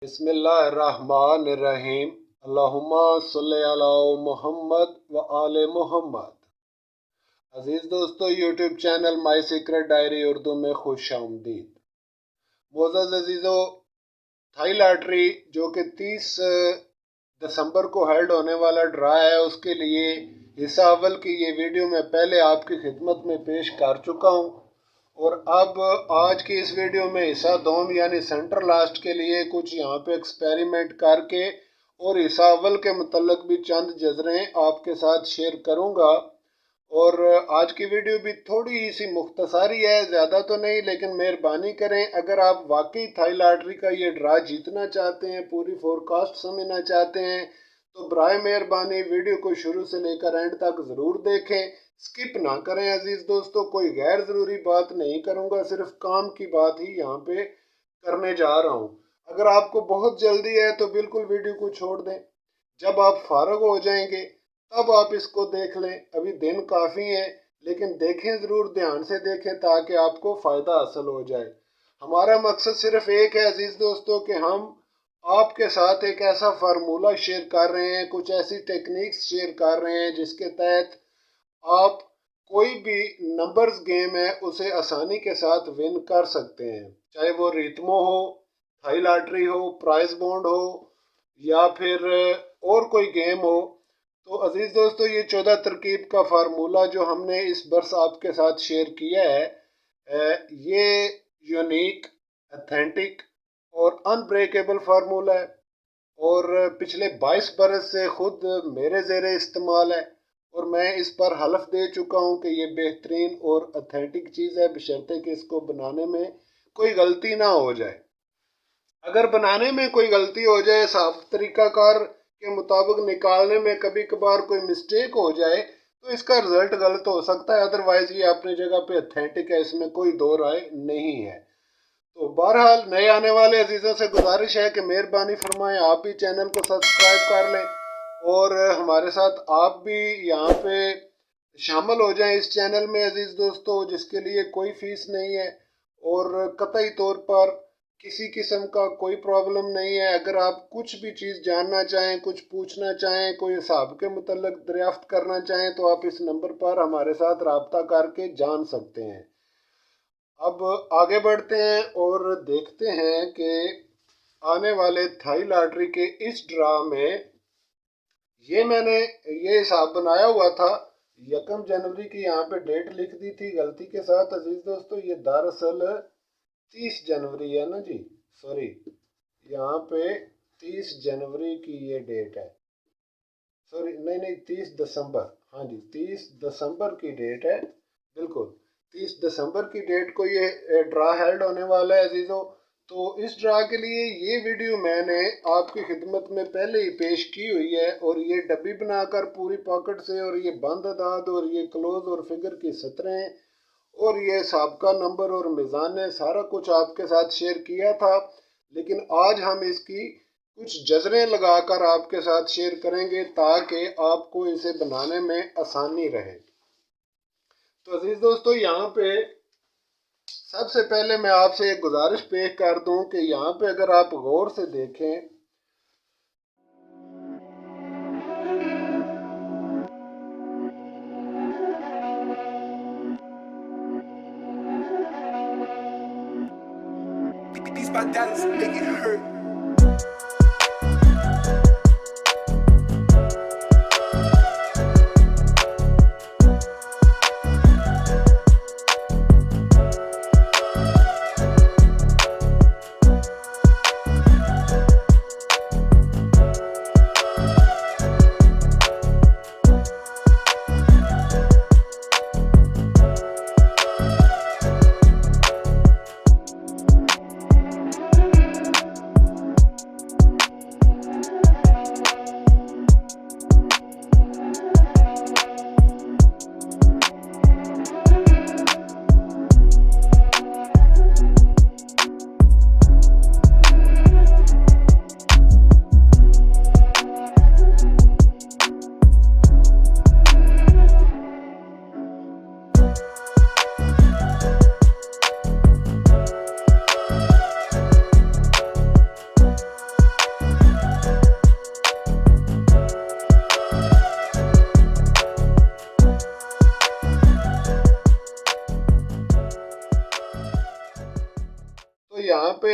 बिस्मिल्लाहिर्रहमानिर्रहीम। अल्लाहुम्मा सल्लि अला मुहम्मद व आले मुहम्मद। अजीज़ दोस्तों, YouTube channel my secret diary Urdu में खुश आमदीद। मोअज़्ज़ज़ अजीज़ों, थाई लॉटरी जो कि 30 दिसंबर को हेल्ड होने वाला ड्रा है, उसके लिए हिस्सा अव्वल की ये वीडियो मैं पहले आपकी खिदमत में पेश कर चुका हूँ और अब आज की इस वीडियो में हिस्सा दोम यानी सेंटर लास्ट के लिए कुछ यहाँ पे एक्सपेरिमेंट करके और हिस्सा अव्वल के मुतल्लिक भी चंद जजरें आपके साथ शेयर करूँगा। और आज की वीडियो भी थोड़ी सी मुख्तसारी है, ज़्यादा तो नहीं, लेकिन मेहरबानी करें अगर आप वाकई थाई लॉटरी का ये ड्रा जीतना चाहते हैं, पूरी फोरकास्ट समझना चाहते हैं, तो बराए मेहरबानी वीडियो को शुरू से लेकर एंड तक ज़रूर देखें, स्किप ना करें। अजीज़ दोस्तों, कोई गैर ज़रूरी बात नहीं करूँगा, सिर्फ काम की बात ही यहाँ पे करने जा रहा हूँ। अगर आपको बहुत जल्दी है तो बिल्कुल वीडियो को छोड़ दें, जब आप फारग हो जाएंगे तब आप इसको देख लें। अभी दिन काफ़ी है, लेकिन देखें ज़रूर, ध्यान से देखें ताकि आपको फ़ायदा हासिल हो जाए। हमारा मकसद सिर्फ एक है अजीज़ दोस्तों कि हम आपके साथ एक ऐसा फार्मूला शेयर कर रहे हैं, कुछ ऐसी टेक्निक्स शेयर कर रहे हैं जिसके तहत आप कोई भी नंबर्स गेम है उसे आसानी के साथ विन कर सकते हैं, चाहे वो रितमो हो, थाई लॉटरी हो, प्राइस बॉन्ड हो या फिर और कोई गेम हो। तो अजीज़ दोस्तों, ये 14 तरकीब का फार्मूला जो हमने इस बरस आपके साथ शेयर किया है, ये यूनिक, अथेंटिक और अनब्रेकेबल फार्मूला है और पिछले 22 बरस से खुद मेरे ज़ेरे इस्तेमाल है और मैं इस पर हलफ दे चुका हूँ कि ये बेहतरीन और अथेंटिक चीज़ है, बशर्ते कि इसको बनाने में कोई गलती ना हो जाए। अगर बनाने में कोई गलती हो जाए, साफ तरीकाकार के मुताबिक निकालने में कभी कभार कोई मिस्टेक हो जाए, तो इसका रिजल्ट गलत हो सकता है। अदरवाइज ये अपनी जगह पे अथेंटिक है, इसमें कोई दो राय नहीं है। तो बहरहाल नए आने वाले अजीज़ों से गुजारिश है कि मेहरबानी फरमाएं आप भी चैनल को सब्सक्राइब कर लें और हमारे साथ आप भी यहाँ पे शामिल हो जाएं इस चैनल में अजीज़ दोस्तों, जिसके लिए कोई फ़ीस नहीं है और कतई तौर पर किसी किस्म का कोई प्रॉब्लम नहीं है। अगर आप कुछ भी चीज़ जानना चाहें, कुछ पूछना चाहें, कोई हिसाब के मुतल्लिक दरियाफ्त करना चाहें, तो आप इस नंबर पर हमारे साथ रब्ता करके जान सकते हैं। अब आगे बढ़ते हैं और देखते हैं कि आने वाले थाई लॉटरी के इस ड्रा में ये मैंने ये हिसाब बनाया हुआ था। 1 जनवरी की यहाँ पे डेट लिख दी थी गलती के साथ अजीज़ दोस्तों, ये दरअसल 30 जनवरी है ना जी, सॉरी, यहाँ पे 30 जनवरी की ये डेट है, सॉरी नहीं 30 दिसंबर, हाँ जी 30 दिसंबर की डेट है, बिल्कुल 30 दिसंबर की डेट को ये ड्रा हेल्ड होने वाला है अजीज़ों। तो इस ड्रा के लिए ये वीडियो मैंने आपकी खिदमत में पहले ही पेश की हुई है और ये डब्बी बनाकर पूरी पॉकेट से, और ये बंद अदाद और ये क्लोज और फिगर की सतरें और ये साबका नंबर और मिज़ान, सारा कुछ आपके साथ शेयर किया था, लेकिन आज हम इसकी कुछ जजरें लगाकर आपके साथ शेयर करेंगे ताकि आपको इसे बनाने में आसानी रहे। तो अजीज़ दोस्तों, यहाँ पे सबसे पहले मैं आपसे एक गुजारिश पेश कर दूं कि यहाँ पे अगर आप गौर से देखें, These my dollars make it hurt.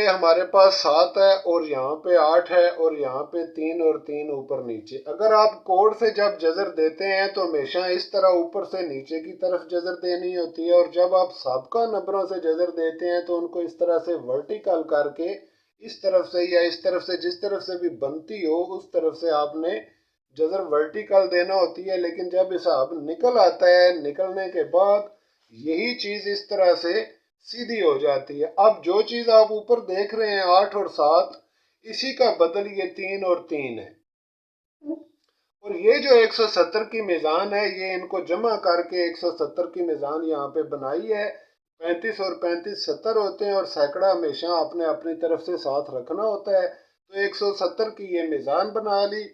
हमारे पास 7 है और यहाँ पे 8 है और यहाँ पे 3 और 3 ऊपर नीचे। अगर आप कोड से जब जजर देते हैं तो हमेशा इस तरह ऊपर से नीचे की तरफ जजर देनी होती है, और जब आप साबका नंबरों से जजर देते हैं तो उनको इस तरह से वर्टिकल करके इस तरफ से या इस तरफ से, जिस तरफ से भी बनती हो उस तरफ से आपने जजर वर्टिकल देना होती है। लेकिन जब हिसाब निकल आता है, निकलने के बाद यही चीज इस तरह से सीधी हो जाती है। अब जो चीज आप ऊपर देख रहे हैं 8 और 7, इसी का बदल ये 3 और 3 है। और ये जो 170 की मीज़ान है, ये इनको जमा करके 170 की मीज़ान यहाँ पे बनाई है। 35 और 35 70 होते हैं और सैकड़ा हमेशा आपने अपनी तरफ से साथ रखना होता है। तो 170 की ये मीज़ान बना ली।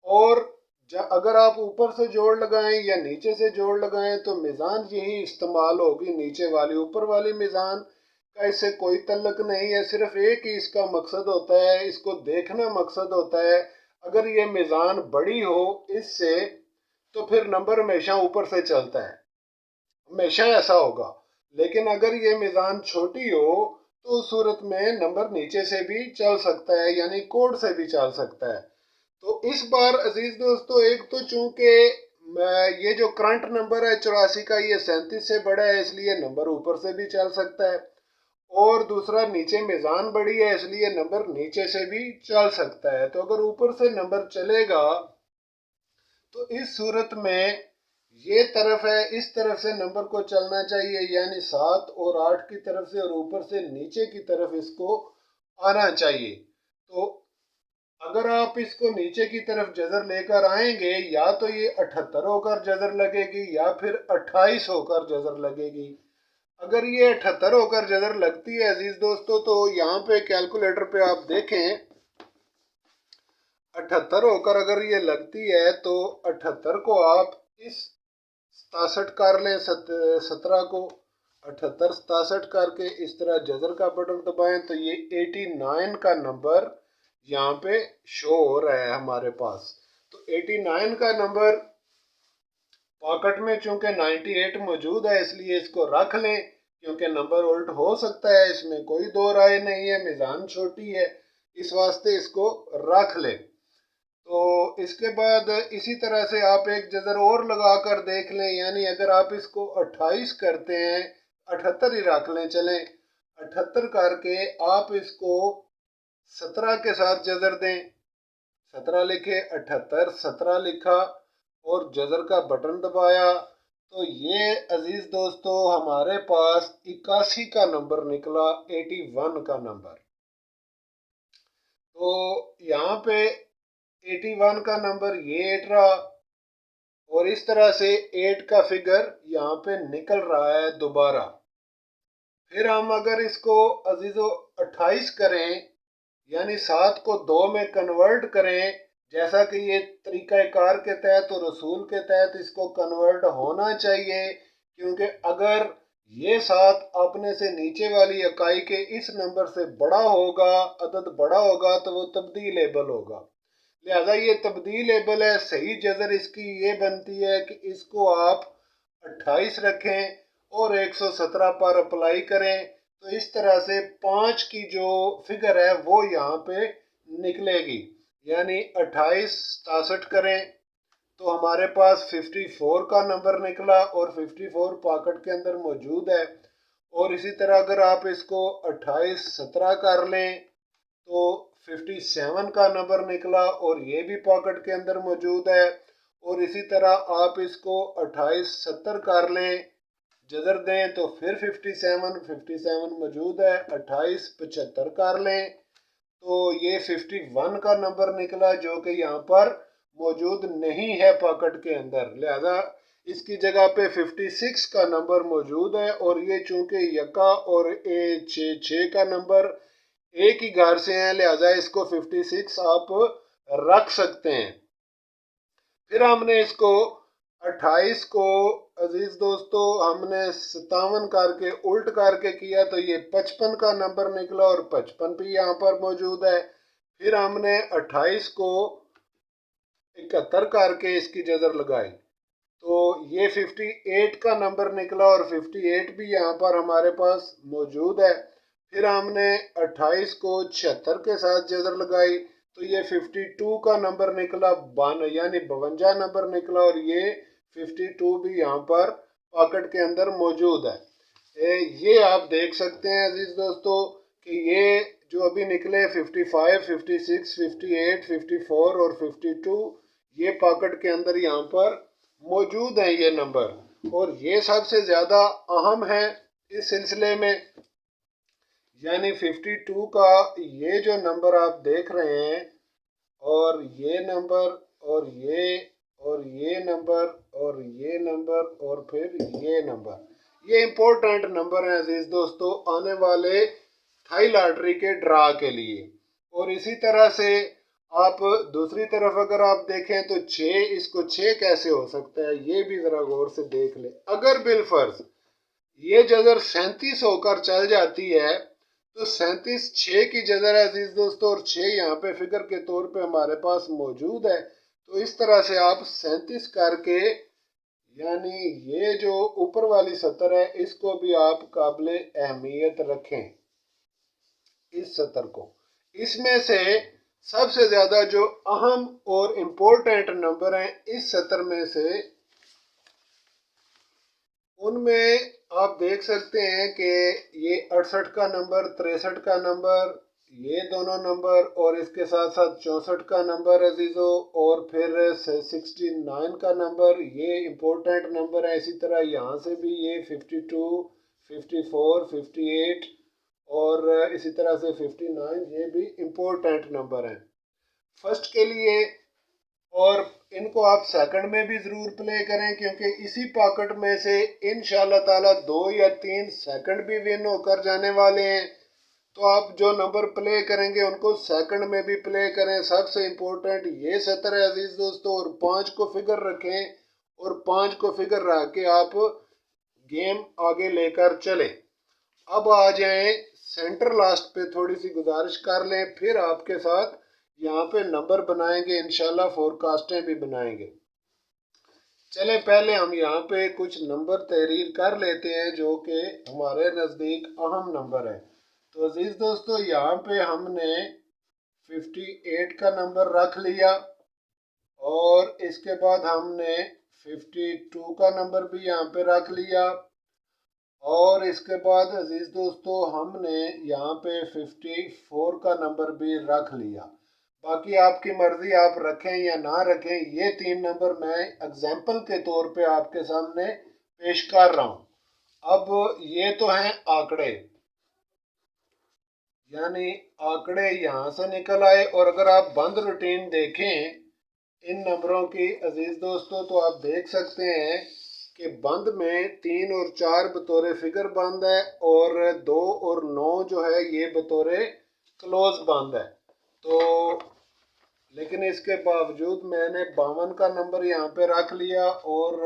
और अगर आप ऊपर से जोड़ लगाएं या नीचे से जोड़ लगाएं तो मीज़ान यही इस्तेमाल होगी, नीचे वाली। ऊपर वाली मीज़ान का इससे कोई तल्लक नहीं है, सिर्फ एक ही इसका मकसद होता है, इसको देखना मकसद होता है। अगर ये मीज़ान बड़ी हो इससे तो फिर नंबर हमेशा ऊपर से चलता है, हमेशा ऐसा होगा। लेकिन अगर ये मीज़ान छोटी हो तो उस सूरत में नंबर नीचे से भी चल सकता है, यानी कोड से भी चल सकता है। तो इस बार अजीज दोस्तों, एक तो चूंकि ये जो करंट नंबर है 84 का, ये 37 से बड़ा है इसलिए नंबर ऊपर से भी चल सकता है, और दूसरा नीचे मीज़ान बड़ी है इसलिए नंबर नीचे से भी चल सकता है। तो अगर ऊपर से नंबर चलेगा तो इस सूरत में ये तरफ है, इस तरफ से नंबर को चलना चाहिए, यानी 7 और 8 की तरफ से, और ऊपर से नीचे की तरफ इसको आना चाहिए। तो अगर आप इसको नीचे की तरफ जजर लेकर आएंगे, या तो ये 78 होकर जजर लगेगी या फिर 28 होकर जजर लगेगी। अगर ये 78 होकर जजर लगती है अजीज दोस्तों, तो यहाँ पे कैलकुलेटर पे आप देखें 78 होकर अगर ये लगती है तो 78 को आप इस 67 कर लें, 17 को 78 67 करके इस तरह जजर का बटन दबाएं तो ये 89 का नंबर यहाँ पे शो हो रहा है हमारे पास। तो 89 का नंबर पॉकेट में चूंकि 98 मौजूद है इसलिए इसको रख लें, क्योंकि नंबर उल्ट हो सकता है, इसमें कोई दो राय नहीं है, मीज़ान छोटी है, इस वास्ते इसको रख लें। तो इसके बाद इसी तरह से आप एक जजर और लगा कर देख लें, यानी अगर आप इसको 28 करते हैं, 78 ही रख लें, चलें 78 करके आप इसको 17 के साथ जजर दें, 17 लिखे, 78 17 लिखा और जजर का बटन दबाया, तो ये अजीज दोस्तों हमारे पास 81 का नंबर निकला, 81 का नंबर। तो यहाँ पे 81 का नंबर ये 8 रहा, और इस तरह से 8 का फिगर यहाँ पे निकल रहा है दोबारा। फिर हम अगर इसको अजीजों 28 करें, यानी 7 को 2 में कन्वर्ट करें, जैसा कि ये तरीक़ाकार के तहत और रसूल के तहत इसको कन्वर्ट होना चाहिए, क्योंकि अगर ये 7 अपने से नीचे वाली इकाई के इस नंबर से बड़ा होगा, अदद बड़ा होगा, तो वो तब्दीलेबल होगा। लिहाजा ये तब्दीलेबल है। सही जजर इसकी ये बनती है कि इसको आप 28 रखें और 117 पर अप्लाई करें, तो इस तरह से 5 की जो फिगर है वो यहाँ पे निकलेगी, यानी 28 67 करें तो हमारे पास 54 का नंबर निकला, और 54 पॉकेट के अंदर मौजूद है। और इसी तरह अगर आप इसको 28 17 कर लें तो 57 का नंबर निकला, और ये भी पॉकेट के अंदर मौजूद है। और इसी तरह आप इसको 28 70 कर लें, जजर दें तो फिर 57 मौजूद है, 28 75 कर लें तो ये 51 का नंबर निकला, जो कि यहाँ पर मौजूद नहीं है पॉकेट के अंदर। लिहाजा इसकी जगह पे 56 का नंबर मौजूद है, और ये चूंकि यका और ए 6 का नंबर एक ही घर से हैं, लिहाजा इसको 56 आप रख सकते हैं। फिर हमने इसको 28 को अजीज दोस्तों हमने 57 करके उल्ट करके किया तो ये 55 का नंबर निकला, और 55 भी यहाँ पर मौजूद है। फिर हमने 28 को 71 करके इसकी जजर लगाई तो ये 58 का नंबर निकला, और 58 भी यहाँ पर हमारे पास मौजूद है। फिर हमने 28 को 76 के साथ जजर लगाई तो ये 52 का नंबर निकला, यानी 52 नंबर निकला, और ये 52 भी यहाँ पर पॉकेट के अंदर मौजूद है। ये आप देख सकते हैं अजीज दोस्तों कि ये जो अभी निकले 55, 56, 58, 54 और 52 ये पॉकेट के अंदर यहाँ पर मौजूद हैं ये नंबर, और ये सबसे ज़्यादा अहम है इस सिलसिले में। यानी 52 का ये जो नंबर आप देख रहे हैं, और ये नंबर, और ये नंबर, और ये नंबर, और फिर ये नंबर, ये इम्पोर्टेंट नंबर हैं अजीज दोस्तों आने वाले थाई लॉटरी के ड्रा के लिए। और इसी तरह से आप दूसरी तरफ अगर आप देखें तो 6, इसको 6 कैसे हो सकता है ये भी ज़रा गौर से देख ले। अगर बिलफर्ज ये जजर 37 होकर चल जाती है तो 37 6 की जजर है अजीज दोस्तों, और 6 यहाँ पे फिगर के तौर पे हमारे पास मौजूद है। तो इस तरह से आप 37 करके, यानी ये जो ऊपर वाली सतर है इसको भी आप काबिल अहमियत रखें इस सतर को। इसमें से सबसे ज्यादा जो अहम और इम्पोर्टेंट नंबर हैं इस सतर में से, उनमें आप देख सकते हैं कि ये 68 का नंबर, 63 का नंबर, ये दोनों नंबर, और इसके साथ साथ 64 का नंबर अजीज़ो, और फिर 69 का नंबर, ये इम्पोर्टेंट नंबर है। इसी तरह यहाँ से भी ये 52, 54, 58 और इसी तरह से 59 ये भी इम्पोर्टेंट नंबर हैं फर्स्ट के लिए। और इनको आप सेकंड में भी ज़रूर प्ले करें क्योंकि इसी पॉकेट में से इंशाल्लाह ताला 2 या 3 सेकंड भी विन होकर जाने वाले हैं। तो आप जो नंबर प्ले करेंगे उनको सेकंड में भी प्ले करें। सबसे इम्पोर्टेंट ये सतर है अजीज दोस्तों, और 5 को फिगर रखें, और 5 को फिगर रख के आप गेम आगे लेकर चलें। अब आ जाएं सेंटर लास्ट पे, थोड़ी सी गुजारिश कर लें, फिर आपके साथ यहाँ पे नंबर बनाएंगे, इंशाल्लाह फोरकास्टें भी बनाएंगे। चले पहले हम यहाँ पे कुछ नंबर तहरीर कर लेते हैं जो कि हमारे नज़दीक अहम नंबर है। तो अजीज दोस्तों यहाँ पे हमने 58 का नंबर रख लिया, और इसके बाद हमने 52 का नंबर भी यहाँ पे रख लिया, और इसके बाद अजीज दोस्तों हमने यहाँ पे 54 का नंबर भी रख लिया। बाकी आपकी मर्जी आप रखें या ना रखें, ये 3 नंबर मैं एग्जाम्पल के तौर पे आपके सामने पेश कर रहा हूँ। अब ये तो हैं आंकड़े, यानी आंकड़े यहाँ से निकल आए, और अगर आप बंद रूटीन देखें इन नंबरों की अजीज दोस्तों तो आप देख सकते हैं कि बंद में 3 और 4 बतौर फिगर बंद है, और 2 और 9 जो है ये बतौर क्लोज बंद है। तो लेकिन इसके बावजूद मैंने 52 का नंबर यहाँ पे रख लिया, और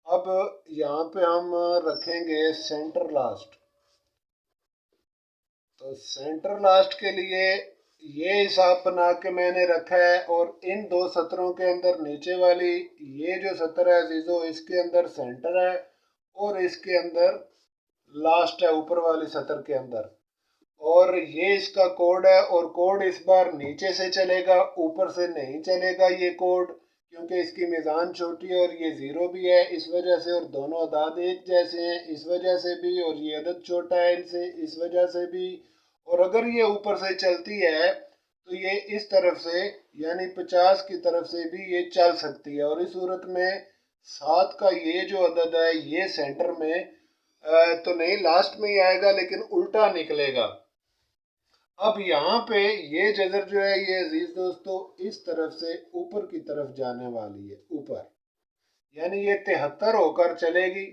अब यहाँ पे हम रखेंगे सेंटर लास्ट। तो सेंटर लास्ट के लिए ये हिसाब बना के मैंने रखा है, और इन 2 सतरों के अंदर नीचे वाली ये जो सतर है अजीजों इसके अंदर सेंटर है, और इसके अंदर लास्ट है ऊपर वाली सतर के अंदर, और ये इसका कोड है। और कोड इस बार नीचे से चलेगा, ऊपर से नहीं चलेगा ये कोड, क्योंकि इसकी मिज़ान छोटी है और ये ज़ीरो भी है इस वजह से, और दोनों अदाद एक जैसे हैं इस वजह से भी, और ये अदद छोटा है इनसे इस वजह से भी। और अगर ये ऊपर से चलती है तो ये इस तरफ से यानी 50 की तरफ से भी ये चल सकती है, और इस सूरत में 7 का ये जो अदद है ये सेंटर में तो नहीं लास्ट में ही आएगा, लेकिन उल्टा निकलेगा। अब यहाँ पे ये जजर जो है ये अजीज दोस्तों इस तरफ से ऊपर की तरफ जाने वाली है, ऊपर, यानी ये 73 होकर चलेगी,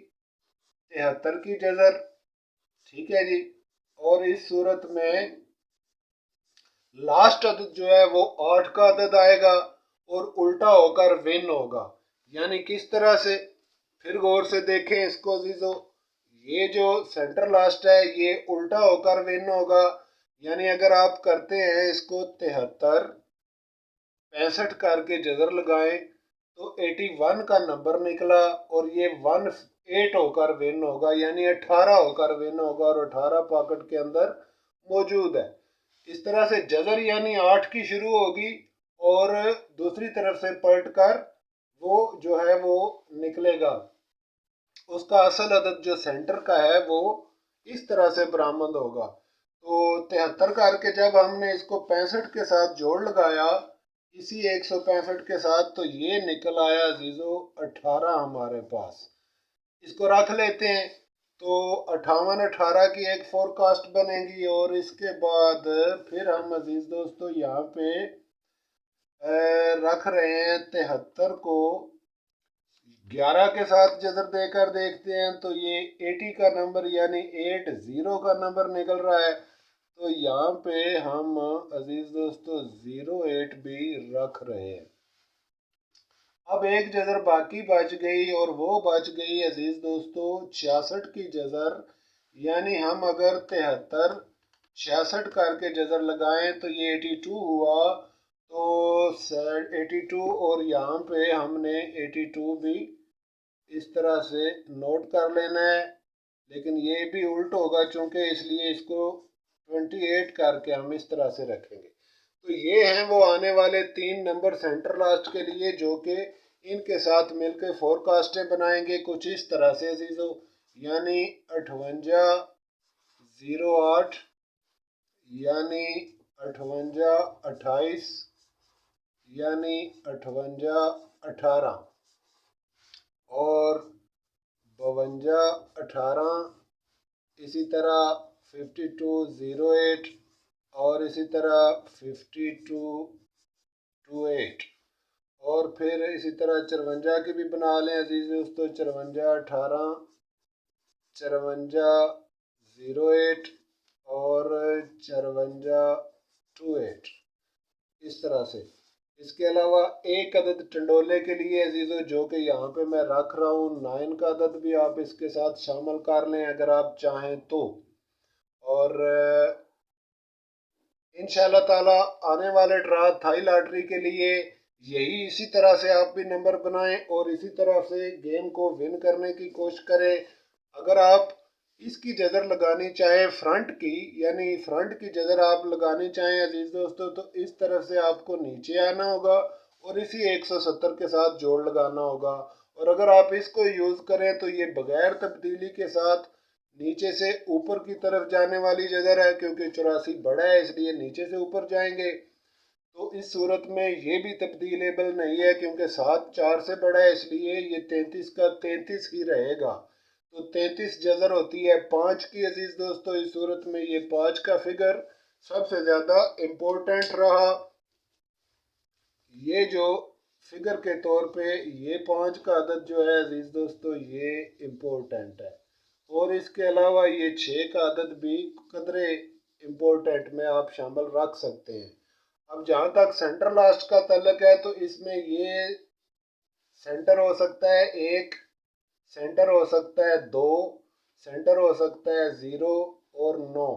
73 की जजर, ठीक है जी। और इस सूरत में लास्ट अदद जो है वो 8 का अदद आएगा और उल्टा होकर विन होगा। यानी किस तरह से, फिर गौर से देखें इसको अजीजों, ये जो सेंटर लास्ट है ये उल्टा होकर विन होगा। यानी अगर आप करते हैं इसको 73 65 करके जजर लगाएं तो 81 का नंबर निकला, और ये 1 8 होकर विन होगा, यानी 18 होकर विन होगा और 18 पॉकेट के अंदर मौजूद है। इस तरह से जजर यानी 8 की शुरू होगी और दूसरी तरफ से पलट कर वो जो है वो निकलेगा। उसका असल अदद जो सेंटर का है वो इस तरह से बरामद होगा। तो 73 करके जब हमने इसको 65 के साथ जोड़ लगाया इसी 165 के साथ, तो ये निकल आया अजीजो 18 हमारे पास। इसको रख लेते हैं तो 58 18 की एक फोरकास्ट बनेगी और इसके बाद फिर हम अजीज दोस्तों यहाँ पे रख रहे हैं 73 को 11 के साथ जजर देकर देखते हैं तो ये 80 का नंबर यानी 80 का नंबर निकल रहा है। तो यहाँ पे हम अजीज दोस्तों 08 भी रख रहे हैं। अब एक जजर बाकी बच गई और वो बच गई अजीज दोस्तों 66 की जजर, यानी हम अगर 73 66 करके जजर लगाएं तो ये 82 हुआ। तो 82 और यहाँ पे हमने 82 भी इस तरह से नोट कर लेना है, लेकिन ये भी उल्ट होगा चूंकि, इसलिए इसको 28 करके हम इस तरह से रखेंगे। तो ये हैं वो आने वाले 3 नंबर सेंटर लास्ट के लिए, जो कि इनके साथ मिलकर फोरकास्टें बनाएंगे कुछ इस तरह से अजीजों, यानी 58 08 यानी 58 28 यानी 58 18 और 52 18, इसी तरह 52 08 और इसी तरह 52 28 और फिर इसी तरह 54 की भी बना लें अजीज दोस्तों, 54 18 54 08 और 54 28 इस तरह से। इसके अलावा एक अदद टंडोले के लिए अजीज़ों जो कि यहाँ पे मैं रख रहा हूँ 9 का अदद भी आप इसके साथ शामिल कर लें अगर आप चाहें तो। और इंशाल्लाह ताला आने वाले ड्रा थाई लॉटरी के लिए यही इसी तरह से आप भी नंबर बनाएं और इसी तरह से गेम को विन करने की कोशिश करें। अगर आप इसकी जजर लगानी चाहें फ्रंट की, यानी फ्रंट की जजर आप लगानी चाहें अजीज दोस्तों, तो इस तरफ से आपको नीचे आना होगा और इसी 170 के साथ जोड़ लगाना होगा। और अगर आप इसको यूज़ करें तो ये बगैर तब्दीली के साथ नीचे से ऊपर की तरफ जाने वाली जजर है, क्योंकि 84 बड़ा है इसलिए नीचे से ऊपर जाएंगे। तो इस सूरत में ये भी तब्दीलेबल नहीं है क्योंकि 7 4 से बड़ा है, इसलिए ये 33 का 33 ही रहेगा। तो 33 जजर होती है 5 की अजीज दोस्तों। इस सूरत में ये 5 का फिगर सबसे ज़्यादा इम्पोर्टेंट रहा। ये जो फिगर के तौर पे ये 5 का अदद जो है अजीज दोस्तों ये इम्पोर्टेंट है, और इसके अलावा ये 6 का अदद भी कदरे इम्पोर्टेंट में आप शामिल रख सकते हैं। अब जहाँ तक सेंटर लास्ट का तल्लक है तो इसमें ये सेंटर हो सकता है 1, सेंटर हो सकता है 2, सेंटर हो सकता है 0 और 9।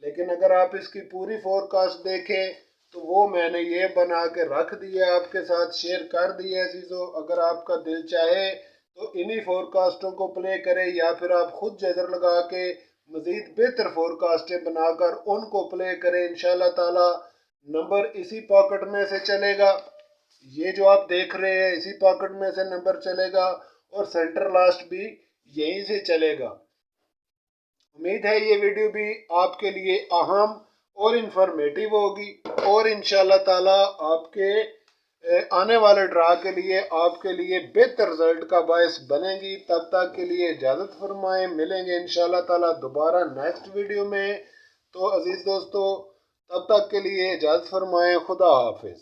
लेकिन अगर आप इसकी पूरी फोरकास्ट देखें तो वो मैंने ये बना के रख दिया, आपके साथ शेयर कर दिया है चीज़ों। अगर आपका दिल चाहे तो इन्हीं फोरकास्टों को प्ले करें या फिर आप खुद जजर लगा के मज़ीद बेहतर फोरकास्टें बनाकर उनको प्ले करें। इंशाल्लाह ताला नंबर इसी पॉकेट में से चलेगा, ये जो आप देख रहे हैं इसी पॉकेट में से नंबर चलेगा और सेंटर लास्ट भी यहीं से चलेगा। उम्मीद है ये वीडियो भी आपके लिए अहम और इंफॉर्मेटिव होगी और इंशाल्लाह ताला आपके आने वाले ड्रा के लिए आपके लिए बेहतर रिजल्ट का बायस बनेगी। तब तक के लिए इजाज़त फरमाएं, मिलेंगे इंशाल्लाह ताला दोबारा नेक्स्ट वीडियो में। तो अजीज़ दोस्तों तब तक के लिए इजाज़त फरमाएं, खुदा हाफिज़।